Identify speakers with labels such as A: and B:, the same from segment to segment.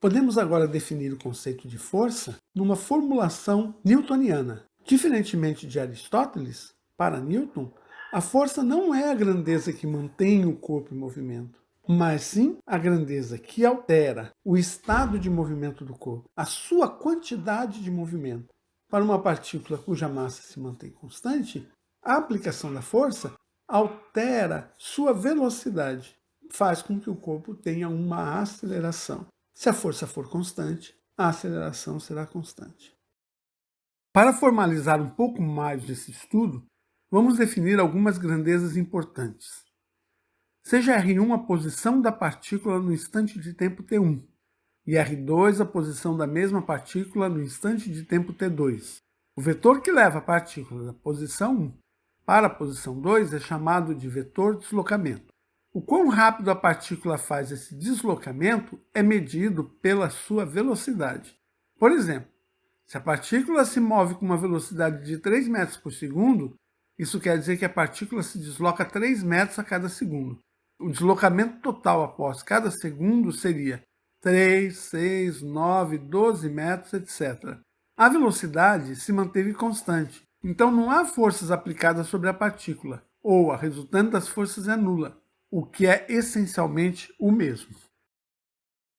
A: Podemos agora definir o conceito de força numa formulação newtoniana. Diferentemente de Aristóteles, para Newton, a força não é a grandeza que mantém o corpo em movimento, mas sim a grandeza que altera o estado de movimento do corpo, a sua quantidade de movimento. Para uma partícula cuja massa se mantém constante, a aplicação da força altera sua velocidade, faz com que o corpo tenha uma aceleração. Se a força for constante, a aceleração será constante. Para formalizar um pouco mais desse estudo, vamos definir algumas grandezas importantes. Seja R1 a posição da partícula no instante de tempo t1 e R2 a posição da mesma partícula no instante de tempo t2. O vetor que leva a partícula da posição 1 para a posição 2 é chamado de vetor deslocamento. O quão rápido a partícula faz esse deslocamento é medido pela sua velocidade. Por exemplo, se a partícula se move com uma velocidade de 3 metros por segundo, isso quer dizer que a partícula se desloca 3 metros a cada segundo. O deslocamento total após cada segundo seria 3, 6, 9, 12 metros, etc. A velocidade se manteve constante, então não há forças aplicadas sobre a partícula, ou a resultante das forças é nula, o que é essencialmente o mesmo.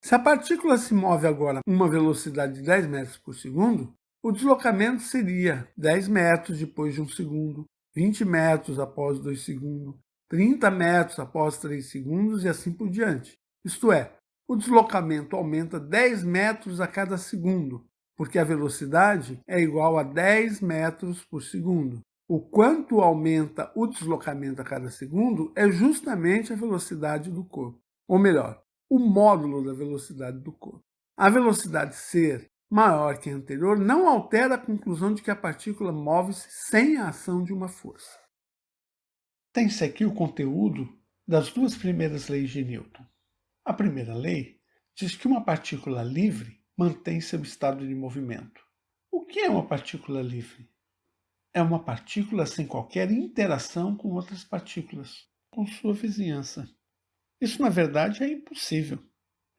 A: Se a partícula se move agora a uma velocidade de 10 metros por segundo, o deslocamento seria 10 metros depois de 1 segundo, 20 metros após 2 segundos, 30 metros após 3 segundos e assim por diante. Isto é, o deslocamento aumenta 10 metros a cada segundo, porque a velocidade é igual a 10 metros por segundo. O quanto aumenta o deslocamento a cada segundo é justamente a velocidade do corpo. Ou melhor, o módulo da velocidade do corpo. A velocidade ser maior que a anterior não altera a conclusão de que a partícula move-se sem a ação de uma força. Tem-se aqui o conteúdo das duas primeiras leis de Newton. A primeira lei diz que uma partícula livre mantém seu estado de movimento. O que é uma partícula livre? É uma partícula sem qualquer interação com outras partículas, com sua vizinhança. Isso, na verdade, é impossível.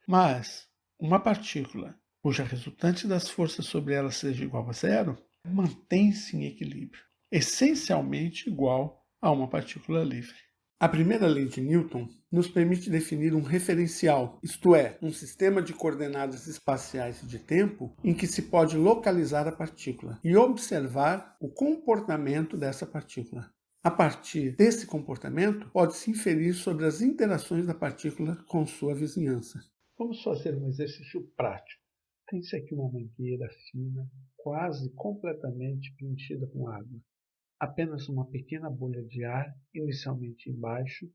A: Mas uma partícula cuja resultante das forças sobre ela seja igual a zero, mantém-se em equilíbrio, essencialmente igual a uma partícula livre. A primeira lei de Newton nos permite definir um referencial, isto é, um sistema de coordenadas espaciais e de tempo em que se pode localizar a partícula e observar o comportamento dessa partícula. A partir desse comportamento, pode-se inferir sobre as interações da partícula com sua vizinhança. Vamos fazer um exercício prático. Tem-se aqui uma mangueira fina, quase completamente preenchida com água. Apenas uma pequena bolha de ar, inicialmente embaixo,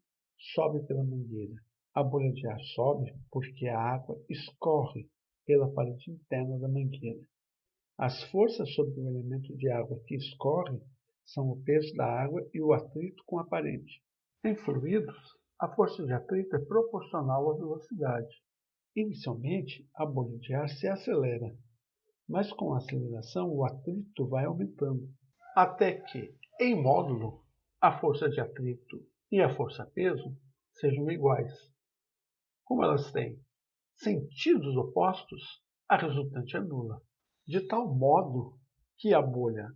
A: sobe pela mangueira. A bolha de ar sobe porque a água escorre pela parede interna da mangueira. As forças sobre o elemento de água que escorre são o peso da água e o atrito com a parede. Em fluidos, a força de atrito é proporcional à velocidade. Inicialmente, a bolha de ar se acelera, mas com a aceleração o atrito vai aumentando, até que, em módulo, a força de atrito e a força-peso sejam iguais. Como elas têm sentidos opostos, a resultante é nula, de tal modo que a bolha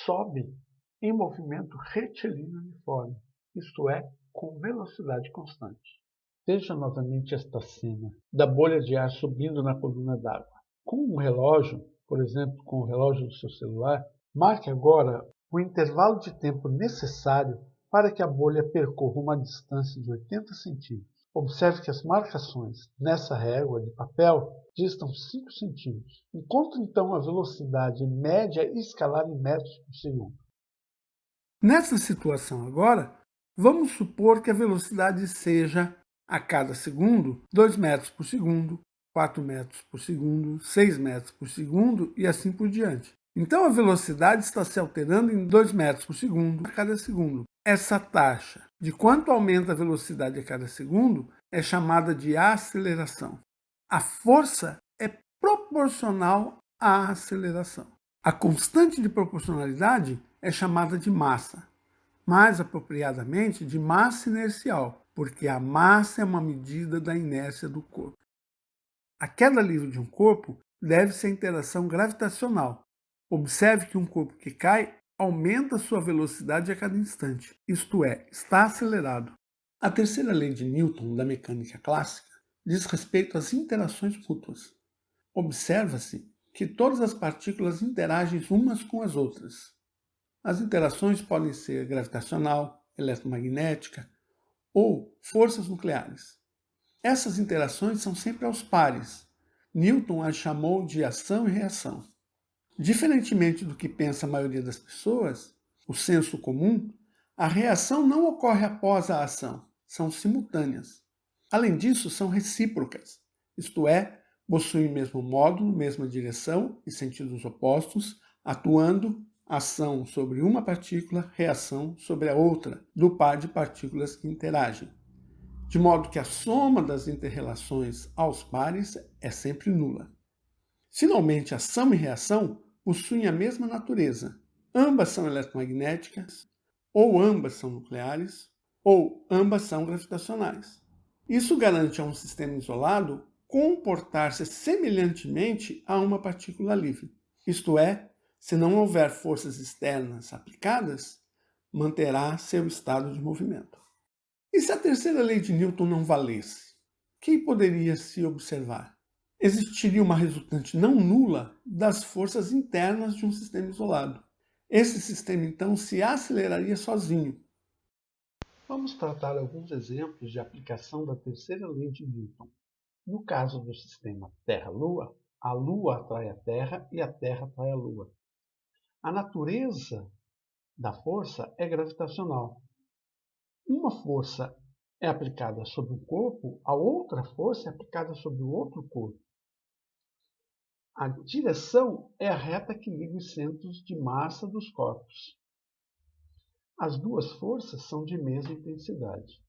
A: sobe em movimento retilíneo uniforme, isto é, com velocidade constante. Veja novamente esta cena da bolha de ar subindo na coluna d'água. Com um relógio, por exemplo, com o relógio do seu celular, marque agora o intervalo de tempo necessário para que a bolha percorra uma distância de 80 centímetros. Observe que as marcações nessa régua de papel distam 5 centímetros. Encontre então a velocidade média escalar em metros por segundo. Nessa situação agora, vamos supor que a velocidade seja, a cada segundo, 2 metros por segundo, 4 metros por segundo, 6 metros por segundo e assim por diante. Então a velocidade está se alterando em 2 metros por segundo a cada segundo. Essa taxa de quanto aumenta a velocidade a cada segundo é chamada de aceleração. A força é proporcional à aceleração. A constante de proporcionalidade é chamada de massa, mais apropriadamente de massa inercial, porque a massa é uma medida da inércia do corpo. A queda livre de um corpo deve-se à interação gravitacional. Observe que um corpo que cai aumenta sua velocidade a cada instante, isto é, está acelerado. A terceira lei de Newton da mecânica clássica diz respeito às interações mútuas. Observa-se que todas as partículas interagem umas com as outras. As interações podem ser gravitacional, eletromagnética ou forças nucleares. Essas interações são sempre aos pares. Newton as chamou de ação e reação. Diferentemente do que pensa a maioria das pessoas, o senso comum, a reação não ocorre após a ação, são simultâneas. Além disso, são recíprocas, isto é, possuem o mesmo módulo, mesma direção e sentidos opostos, atuando ação sobre uma partícula, reação sobre a outra, do par de partículas que interagem. De modo que a soma das interrelações aos pares é sempre nula. Finalmente, ação e reação possuem a mesma natureza. Ambas são eletromagnéticas, ou ambas são nucleares, ou ambas são gravitacionais. Isso garante a um sistema isolado comportar-se semelhantemente a uma partícula livre. Isto é, se não houver forças externas aplicadas, manterá seu estado de movimento. E se a terceira lei de Newton não valesse? O que poderia se observar? Existiria uma resultante não nula das forças internas de um sistema isolado. Esse sistema, então, se aceleraria sozinho. Vamos tratar alguns exemplos de aplicação da terceira lei de Newton. No caso do sistema Terra-Lua, a Lua atrai a Terra e a Terra atrai a Lua. A natureza da força é gravitacional. Uma força é aplicada sobre um corpo, a outra força é aplicada sobre o outro corpo. A direção é a reta que liga os centros de massa dos corpos. As duas forças são de mesma intensidade.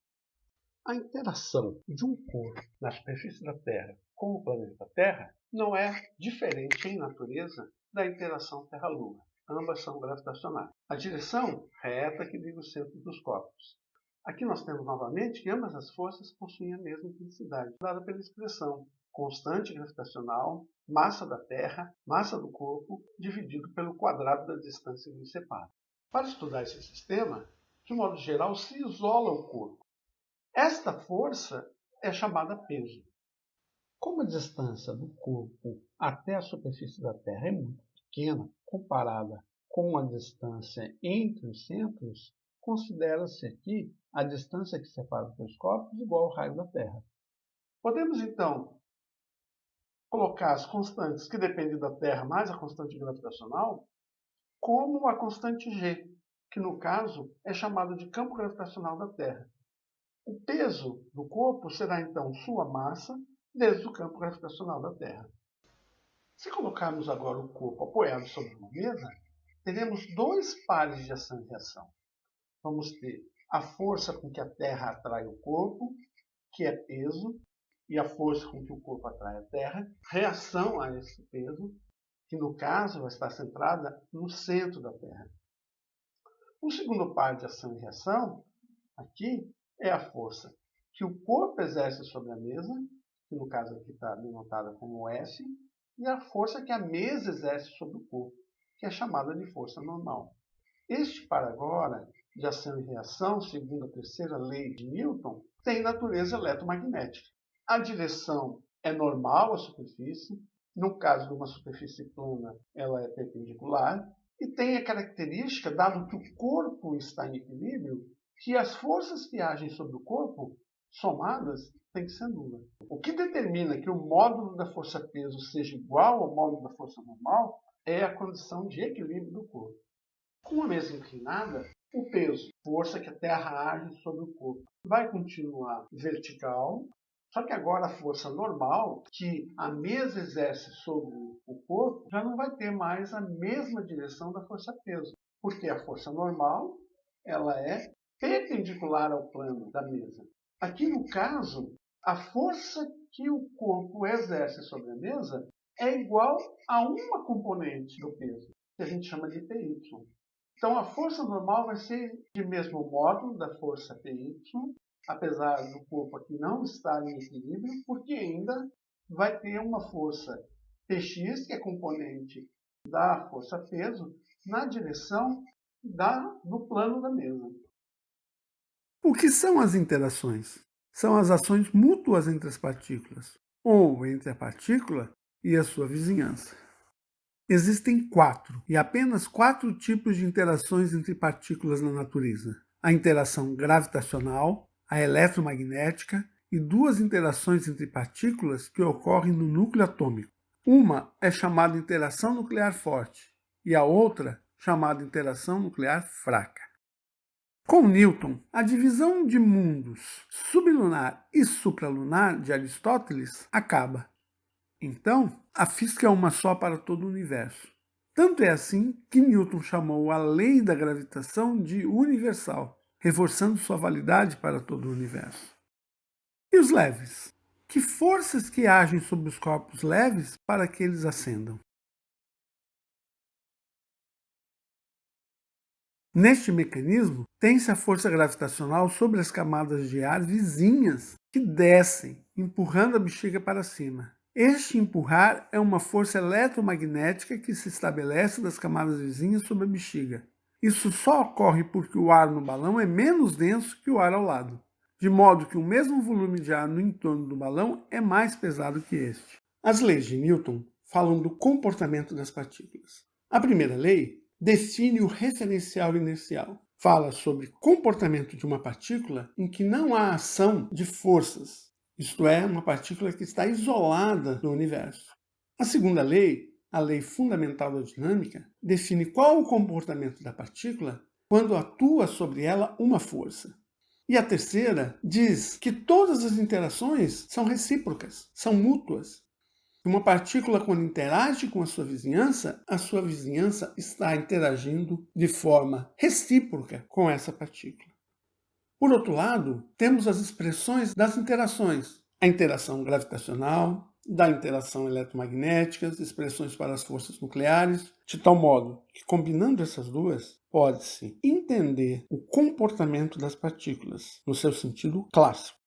A: A interação de um corpo na superfície da Terra com o planeta Terra não é diferente em natureza da interação Terra-Lua. Ambas são gravitacionais. A direção é a reta que liga os centros dos corpos. Aqui nós temos novamente que ambas as forças possuem a mesma intensidade, dada pela expressão constante gravitacional, massa da Terra, massa do corpo, dividido pelo quadrado da distância que os separa. Para estudar esse sistema, de modo geral, se isola o corpo. Esta força é chamada peso. Como a distância do corpo até a superfície da Terra é muito pequena, comparada com a distância entre os centros, considera-se aqui a distância que separa os dois corpos igual ao raio da Terra. Podemos, então, colocar as constantes que dependem da Terra mais a constante gravitacional como a constante G, que no caso é chamada de campo gravitacional da Terra. O peso do corpo será então sua massa vezes o campo gravitacional da Terra. Se colocarmos agora o corpo apoiado sobre uma mesa, teremos dois pares de ação e reação. Vamos ter a força com que a Terra atrai o corpo, que é peso, e a força com que o corpo atrai a Terra, reação a esse peso, que no caso vai estar centrada no centro da Terra. O segundo par de ação e reação, aqui, é a força que o corpo exerce sobre a mesa, que no caso aqui está denotada como S, e a força que a mesa exerce sobre o corpo, que é chamada de força normal. Este par agora, de ação e reação, segundo a terceira lei de Newton, tem natureza eletromagnética. A direção é normal à superfície, no caso de uma superfície plana, ela é perpendicular, e tem a característica, dado que o corpo está em equilíbrio, que as forças que agem sobre o corpo, somadas, têm que ser nulas. O que determina que o módulo da força-peso seja igual ao módulo da força normal é a condição de equilíbrio do corpo. Com a mesa inclinada, o peso, força que a Terra age sobre o corpo, vai continuar vertical, só que agora a força normal que a mesa exerce sobre o corpo já não vai ter mais a mesma direção da força-peso, porque a força normal ela é perpendicular ao plano da mesa. Aqui no caso, a força que o corpo exerce sobre a mesa é igual a uma componente do peso, que a gente chama de PY. Então, a força normal vai ser de mesmo modo da força PY, apesar do corpo aqui não estar em equilíbrio, porque ainda vai ter uma força Px, que é componente da força-peso, na direção do plano da mesa. O que são as interações? São as ações mútuas entre as partículas, ou entre a partícula e a sua vizinhança. Existem 4, e apenas 4 tipos de interações entre partículas na natureza: a interação gravitacional, a eletromagnética e 2 interações entre partículas que ocorrem no núcleo atômico. Uma é chamada interação nuclear forte e a outra chamada interação nuclear fraca. Com Newton, a divisão de mundos sublunar e supralunar de Aristóteles acaba. Então, a física é uma só para todo o universo. Tanto é assim que Newton chamou a lei da gravitação de universal, reforçando sua validade para todo o universo. E os leves? Que forças que agem sobre os corpos leves para que eles ascendam? Neste mecanismo, tem-se a força gravitacional sobre as camadas de ar vizinhas que descem, empurrando a bexiga para cima. Este empurrar é uma força eletromagnética que se estabelece das camadas vizinhas sobre a bexiga. Isso só ocorre porque o ar no balão é menos denso que o ar ao lado, de modo que o mesmo volume de ar no entorno do balão é mais pesado que este. As leis de Newton falam do comportamento das partículas. A primeira lei define o referencial inercial. Fala sobre comportamento de uma partícula em que não há ação de forças, isto é, uma partícula que está isolada do universo. A segunda lei, a lei fundamental da dinâmica, define qual o comportamento da partícula quando atua sobre ela uma força. E a terceira diz que todas as interações são recíprocas, são mútuas. Uma partícula, quando interage com a sua vizinhança está interagindo de forma recíproca com essa partícula. Por outro lado, temos as expressões das interações: a interação gravitacional, da interação eletromagnética, as expressões para as forças nucleares, de tal modo que, combinando essas duas, pode-se entender o comportamento das partículas no seu sentido clássico.